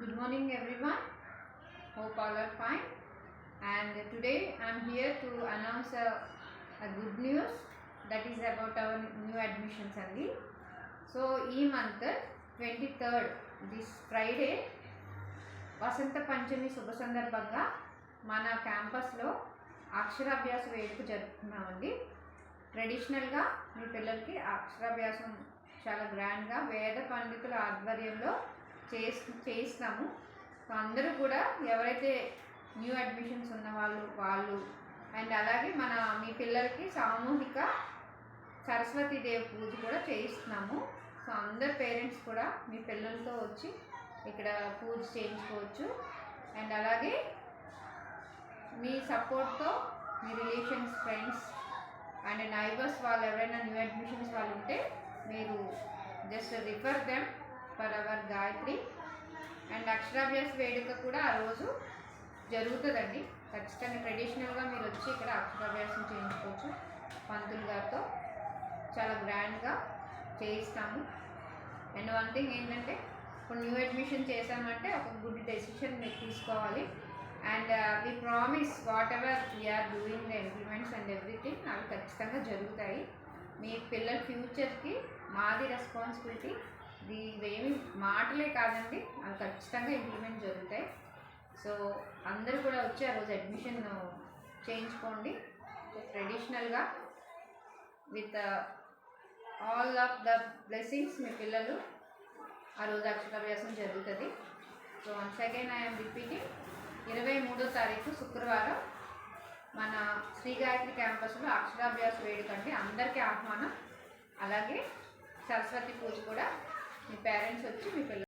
Good morning everyone. Hope all are fine. And today I am here to announce a good news that is about our new admissions only. So ee month 23rd this Friday వసంత పంచమి శుభ సందర్భంగా మన క్యాంపస్లో అక్షరాభ్యాస వేడుక జరుపుతున్నామండి. ట్రెడిషనల్గా మీ పిల్లలకి అక్షరాభ్యాసం చాలా గ్రాండ్గా వేద పండితుల ఆధ్వర్యంలో చేయిస్తాము. సో అందరూ కూడా ఎవరైతే న్యూ అడ్మిషన్స్ ఉన్న వాళ్ళు అండ్ అలాగే మీ పిల్లలకి సామూహిక సరస్వతీదేవి పూజ కూడా చేయిస్తున్నాము. సో అందరు పేరెంట్స్ కూడా మీ పిల్లలతో వచ్చి ఇక్కడ పూజ చేయించుకోవచ్చు. అండ్ అలాగే మీ సపోర్ట్తో మీ రిలేషన్స్, ఫ్రెండ్స్ అండ్ నైబర్స్ వాళ్ళు ఎవరైనా న్యూ అడ్మిషన్స్ వాళ్ళు ఉంటే మీరు just refer them for our Gayatri. And అక్షరాభ్యాస వేడుక కూడా ఆ రోజు జరుగుతుందండి. ఖచ్చితంగా ట్రెడిషనల్గా మీరు వచ్చి ఇక్కడ అక్షరాభ్యాసం చేయించుకోవచ్చు. పంతులు గారితో చాలా గ్రాండ్గా చేయిస్తాము. అండ్ వన్ థింగ్ ఏంటంటే, ఇప్పుడు న్యూ అడ్మిషన్ చేసామంటే ఒక గుడ్ డెసిషన్ మీరు తీసుకోవాలి. And we promise whatever we're doing the implements and everything అవి ఖచ్చితంగా జరుగుతాయి. మీ పిల్లల ఫ్యూచర్కి మాది రెస్పాన్సిబిలిటీ. ఇవేమి మాటలే కాదండి, అవి ఖచ్చితంగా ఇంప్లిమెంట్ జరుగుతాయి. సో అందరూ కూడా వచ్చి ఆ రోజు అడ్మిషన్ చేయించుకోండి. ట్రెడిషనల్గా with all of the blessings మీ పిల్లలు ఆ రోజు అక్షరాభ్యాసం జరుగుతుంది. So once again I'm repeating, 23వ తారీఖు శుక్రవారం మన శ్రీ గాయత్రి క్యాంపస్లో అక్షరాభ్యాస వేడుక అంటే అందరికీ ఆహ్వానం. అలాగే సరస్వతి పూజ కూడా మీ పేరెంట్స్ వచ్చి మీ పిల్లలు